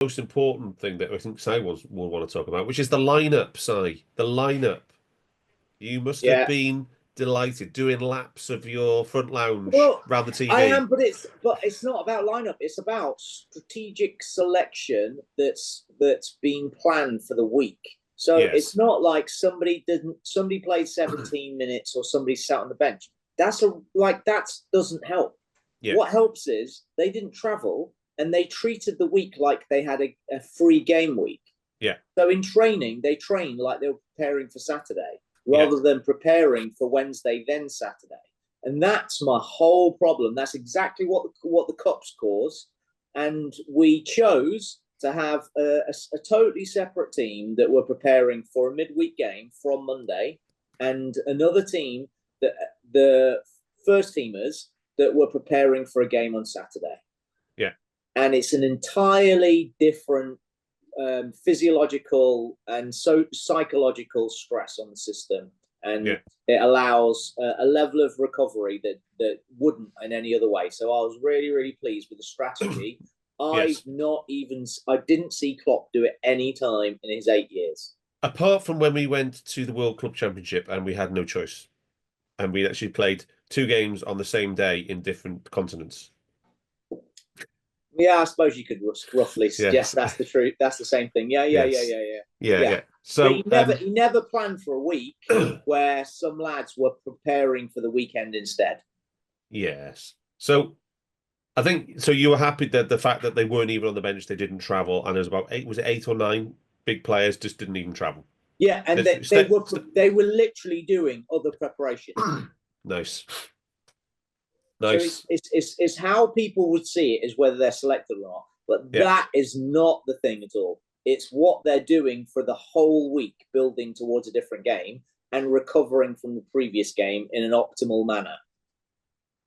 most important thing that I think Si will want to talk about, which is the lineup, Si. The lineup. You must have Yeah. been delighted doing laps of your front lounge Well, around the I TV. am, but it's not about lineup. It's about strategic selection that's been planned for the week. So it's Yes. not like somebody played 17 minutes or somebody sat on the bench. That doesn't help. Yeah. What helps is they didn't travel and they treated the week like they had a free game week. Yeah. So in training, they trained like they were preparing for Saturday Yeah. rather than preparing for Wednesday, then Saturday. And that's my whole problem. That's exactly what the cups cause. And we chose to have a totally separate team that were preparing for a midweek game from Monday, and another team that the first teamers that were preparing for a game on Saturday. Yeah. And it's an entirely different physiological and psychological stress on the system, and Yeah. it allows a level of recovery that wouldn't in any other way. So I was really pleased with the strategy. Yes. I didn't see Klopp do it any time in his 8 years. Apart from when we went to the World Club Championship and we had no choice, and we actually played two games on the same day in different continents. Yeah, I suppose you could roughly suggest Yes. that's the truth. That's the same thing. Yeah, yeah, yeah, Yes. yeah, yeah, Yeah, yeah. yeah. But So, he never planned for a week where some lads were preparing for the weekend instead. yes. So I think so. You were happy that the fact that they weren't even on the bench, they didn't travel, and it was about eight. Was it 8 or 9 big players just didn't even travel? Yeah, and Literally, they were literally doing other preparation. nice, So nice. it's how people would see it is whether they're selected or not. But Yeah, that is not the thing at all. It's what they're doing for the whole week, building towards a different game and recovering from the previous game in an optimal manner.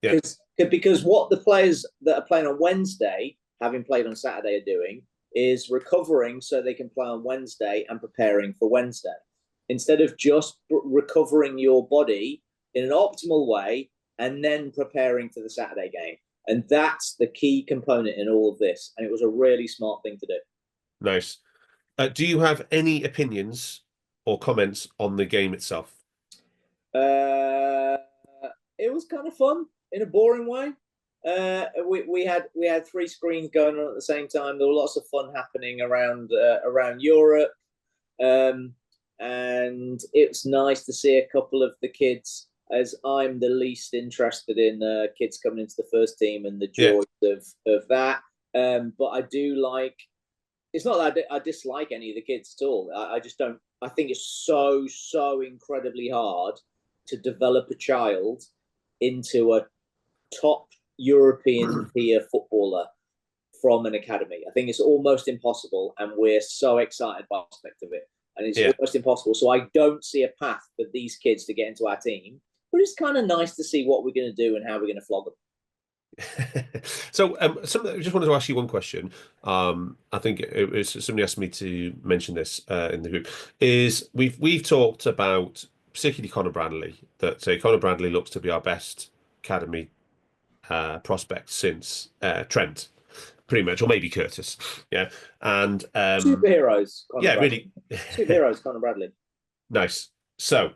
yeah, Because what the players that are playing on Wednesday, having played on Saturday, are doing is recovering so they can play on Wednesday and preparing for Wednesday. Instead of just recovering your body in an optimal way and then preparing for the Saturday game. And that's the key component in all of this. And it was a really smart thing to do. nice. Do you have any opinions or comments on the game itself? Uh, it was kind of fun in a boring way. We had three screens going on at the same time. There were lots of fun happening around Europe, and it's nice to see a couple of the kids. As I'm the least interested in kids coming into the first team and the Yeah, joys of that. But I do like. It's not that I dislike any of the kids at all. I just don't. I think it's so incredibly hard to develop a child into a top European tier footballer from an academy. I think it's almost impossible, and we're so excited by the prospect of it. And it's yeah. almost impossible. So I don't see a path for these kids to get into our team. But it's kind of nice to see what we're going to do and how we're going to flog them. So, I just wanted to ask you one question. I think somebody asked me to mention this in the group. Is we've talked about particularly Conor Bradley, that say Conor Bradley looks to be our best academy prospect since Trent, pretty much, or maybe Curtis. Yeah, and Superheroes, Conor yeah, Bradley. really Superheroes, Conor Bradley. nice. So,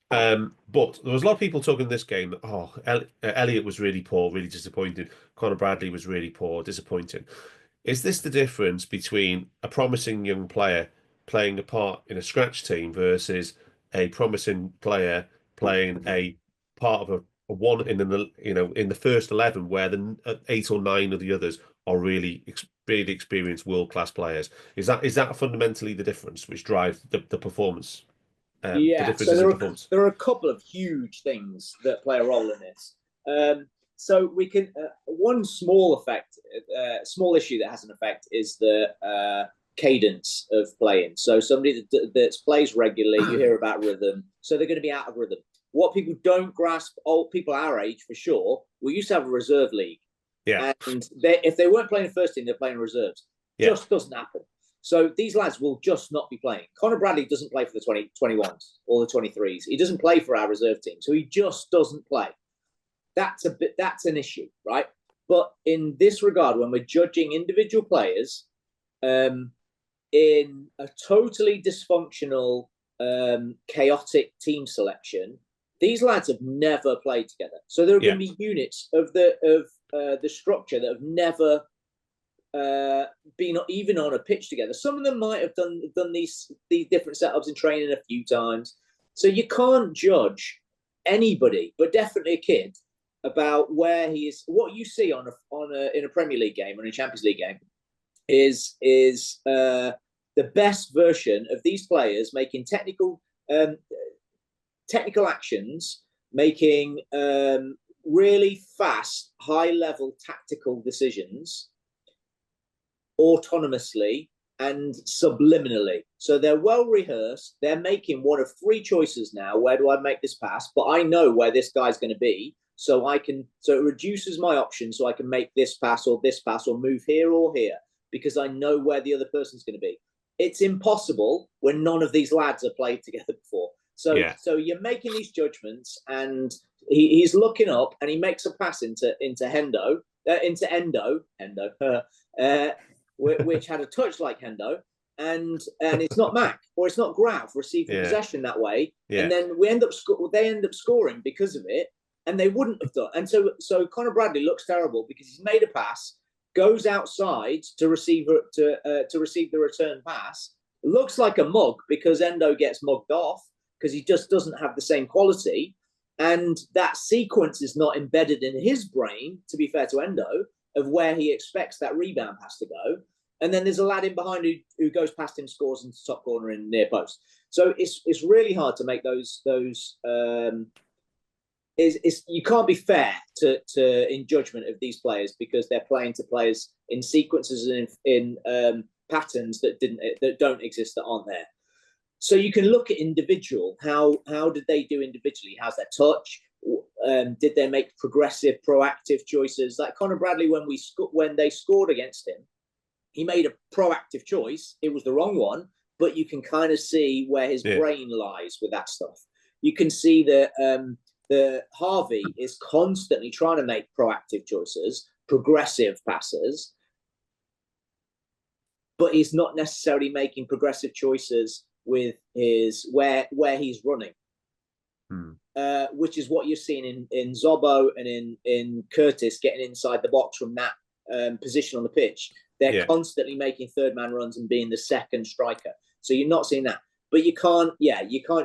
but there was a lot of people talking this game that, Elliot was really poor, really disappointed. Conor Bradley was really poor, disappointing. Is this the difference between a promising young player playing a part in a scratch team versus a promising player playing a part of a one in the in the first 11 where the 8 or 9 of the others are really experienced world-class players? Is that fundamentally the difference which drives the performance? The Yeah, so differences in performance. there are a couple of huge things that play a role in this. So we can one small issue that has an effect is the cadence of playing. So somebody that plays regularly, you hear about rhythm, so they're going to be out of rhythm. What people don't grasp, old people our age for sure, we used to have a reserve league, Yeah, and if they weren't playing the first team, they're playing reserves. yeah, Just doesn't happen. So these lads will just not be playing. Conor Bradley doesn't play for the 21s or the 23s. He doesn't play for our reserve team. So he just doesn't play. That's an issue, right? But in this regard, when we're judging individual players, um, in a totally dysfunctional, chaotic team selection, these lads have never played together. So there are Yeah. going to be units of the structure that have never been even on a pitch together. Some of them might have done these different setups in training a few times. So you can't judge anybody, but definitely a kid, about where he is. What you see in a Premier League game or in a Champions League game is the best version of these players making technical actions, making really fast, high level tactical decisions autonomously and subliminally. So they're well rehearsed. They're making one of three choices now. Where do I make this pass? But I know where this guy's going to be. So it reduces my options, so I can make this pass or move here or here, because I know where the other person's going to be. It's impossible when none of these lads have played together before. So you're making these judgments, and he's looking up and he makes a pass into Endo, which had a touch like Hendo, and it's not Mac or it's not Grav receiving possession that way, and then they end up scoring because of it, and they wouldn't have done. And so Conor Bradley looks terrible because he's made a pass, goes outside to receive the return pass, looks like a mug because Endo gets mugged off because he just doesn't have the same quality, and that sequence is not embedded in his brain, to be fair to Endo, of where he expects that rebound pass to go. And then there's a lad in behind who goes past him, scores into top corner in near post. So it's really hard to make those. You can't be fair to in judgment of these players, because they're playing to players in sequences and in patterns that don't exist, that aren't there. So you can look at individual. How did they do individually? How's their touch? Did they make progressive, proactive choices? Like Conor Bradley, when they scored against him, he made a proactive choice. It was the wrong one, but you can kind of see where his brain lies with that stuff. You can see that the Harvey is constantly trying to make proactive choices, progressive passes, but he's not necessarily making progressive choices with his where he's running. Which is what you're seeing in Zobo and in Curtis getting inside the box from that position on the pitch. They're constantly making third man runs and being the second striker. So you're not seeing that, but you can't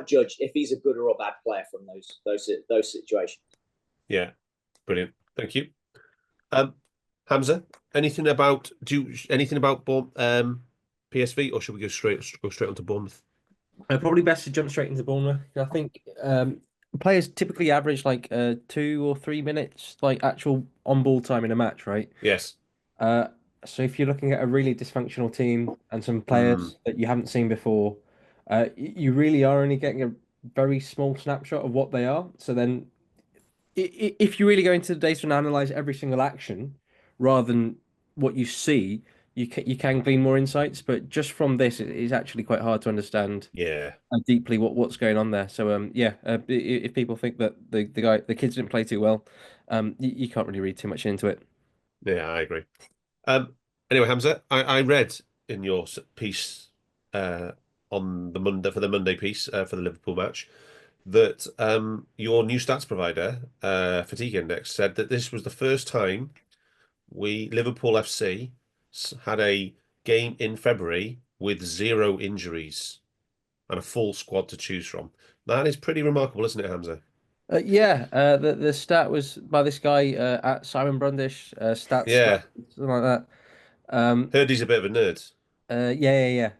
judge if he's a good or a bad player from those situations. Yeah, brilliant. Thank you, Hamzah. Anything about PSV, or should we go straight onto Bournemouth? Probably best to jump straight into Bournemouth. I think players typically average like 2 or 3 minutes like actual on-ball time in a match, right? Yes. So if you're looking at a really dysfunctional team and some players that you haven't seen before, you really are only getting a very small snapshot of what they are. So then if you really go into the data and analyze every single action rather than what you see, you can glean more insights. But just from this, it is actually quite hard to understand deeply what's going on there. So if people think that the kids didn't play too well, you can't really read too much into it. Yeah, I agree. Anyway, Hamzah, I read in your piece on the Monday piece for the Liverpool match that your new stats provider, Fatigue Index, said that this was the first time Liverpool FC had a game in February with 0 injuries and a full squad to choose from. That is pretty remarkable, isn't it, Hamzah? The stat was by this guy at Simon Brundish, stats, Yeah. something like that. Heard he's a bit of a nerd. Yeah.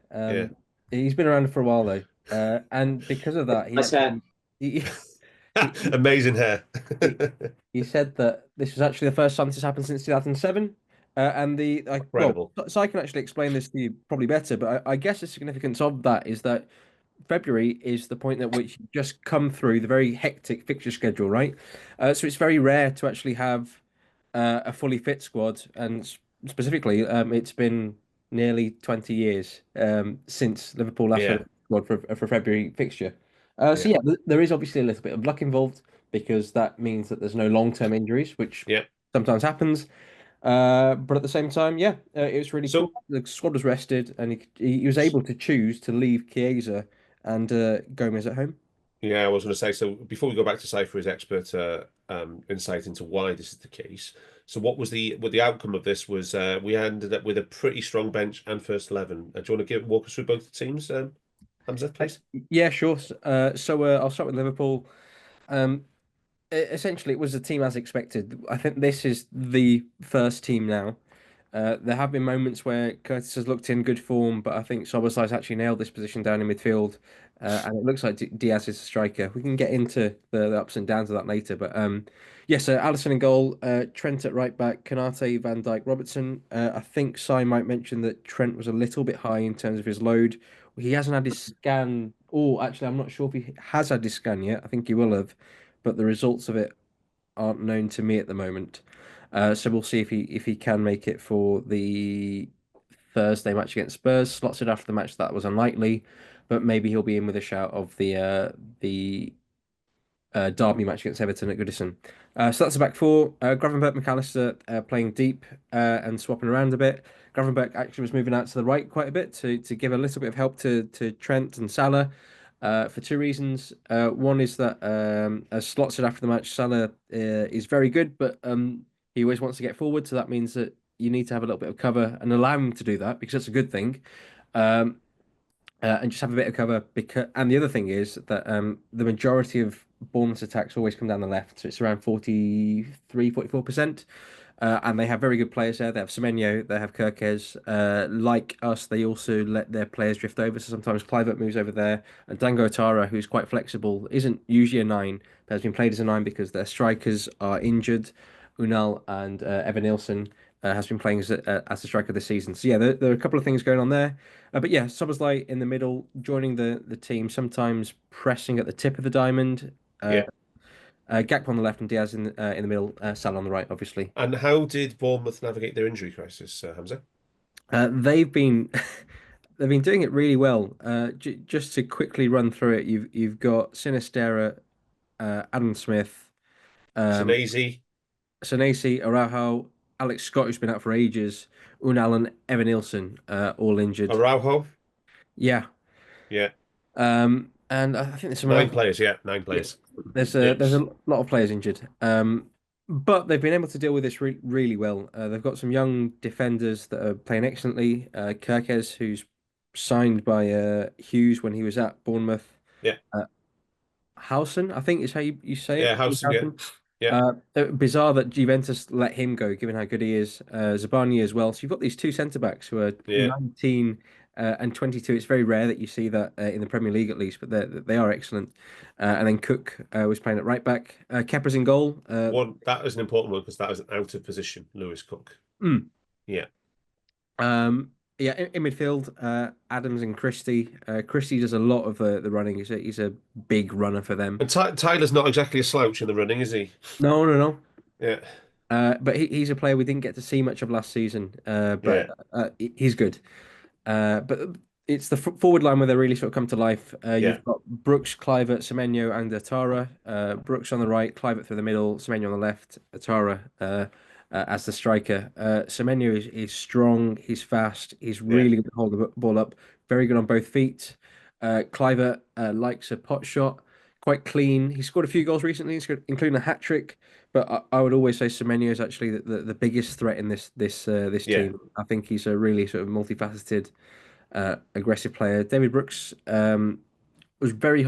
He's been around for a while though, and because of that, he Amazing hair. he said that this was actually the first time this has happened since 2007. And Incredible. so I can actually explain this to you probably better, but I guess the significance of that is that February is the point at which you just come through the very hectic fixture schedule, right? So it's very rare to actually have a fully fit squad, and specifically, it's been nearly 20 years since Liverpool last had a squad for a February fixture. There is obviously a little bit of luck involved because that means that there's no long-term injuries, which sometimes happens. But at the same time, yeah, it was really cool. So The squad was rested, and he was able to choose to leave Chiesa and Gomez at home. yeah, I was going to say. So before we go back to Cypher's expert insight into why this is the case. So what the outcome of this was? We ended up with a pretty strong bench and first 11. Do you want to walk us through both the teams, Hamzah, Uh, please? yeah, sure. So I'll start with Liverpool. Um, Essentially, it was a team as expected. I think this is the first team now. There have been moments where Curtis has looked in good form, but I think Szoboszlai's actually nailed this position down in midfield, and it looks like Diaz is a striker. We can get into the ups and downs of that later, but yes, Alisson in goal, Trent at right back, Kanate, Van Dijk, Robertson. I think Si might mention that Trent was a little bit high in terms of his load. He hasn't had his scan. Oh, actually, I'm not sure if he has had his scan yet. I think he will have, but the results of it aren't known to me at the moment. So we'll see if he can make it for the Thursday match against Spurs. Slots it after the match. That was unlikely, but maybe he'll be in with a shout of the derby match against Everton at Goodison. So that's the back four. Gravenberch, McAllister playing deep and swapping around a bit. Gravenberch actually was moving out to the right quite a bit to give a little bit of help to Trent and Salah. For two reasons. One is that, as Slot said after the match, Salah is very good, but he always wants to get forward. So that means that you need to have a little bit of cover and allow him to do that because that's a good thing. Um, and just have a bit of cover because and the other thing is that the majority of Bournemouth's attacks always come down the left, so it's around 43, 44%. And they have very good players there. They have Semenyo, they have Kirkez. Like us, they also let their players drift over. So sometimes Clivert moves over there. And Dango Atara, who's quite flexible, isn't usually a nine, but has been played as a nine because their strikers are injured. Unal and Evan Nilsson has been playing as a striker this season. So yeah, there are a couple of things going on there. But yeah, Szoboszlai in the middle, joining the team, sometimes pressing at the tip of the diamond. Uh, Yeah. Gakpo on the left and Diaz in the middle, Salah on the right, obviously. And how did Bournemouth navigate their injury crisis, Hamzah? They've been they've been doing it really well. Just to quickly run through it, you've got Sinistera, Adam Smith, um, Senesi, Senesi, Araujo, Alex Scott, who's been out for ages, Unal and Evan Nilsson, all injured. Araujo. Yeah, Yeah. and I think there's someone Nine else. players. Yeah, nine Yeah, players. there's Yeah. a lot of players injured. But they've been able to deal with this really well. They've got some young defenders that are playing excellently. Kirkez, who's signed by Hughes when he was at Bournemouth. Yeah. Uh, Howson, I think is how you say Yeah. it. Howson. Yeah. Howson. Yeah. Bizarre that Juventus let him go, given how good he is. Zabani as well. So you've got these two centre backs who are Yeah. 19 and 22. It's very rare that you see that in the Premier League, at least, but they are excellent. And then Cook was playing at right back. Kepa's in goal. That is an important one because that is an out of position, Lewis Cook. Mm. Yeah. Yeah, in midfield, Adams and Christie. Christie does a lot of the running. He's a big runner for them. And Tyler's not exactly a slouch in the running, is he? No, no, no. Yeah. But he's a player we didn't get to see much of last season. But Yeah. he's good. But it's the forward line where they really sort of come to life. Yeah. You've got Brooks, Clivert, Semenyo, and Atara. Brooks on the right, Clivert through the middle, Semenyo on the left, Atara as the striker. Semenyo is strong, he's fast, he's Yeah. really good to hold the ball up, very good on both feet. Clivert likes a pot shot, quite clean. He scored a few goals recently, including a hat trick. But I would always say Semenyo is actually the biggest threat in this Yeah. team. I think he's a really sort of multifaceted, aggressive player. David Brooks was very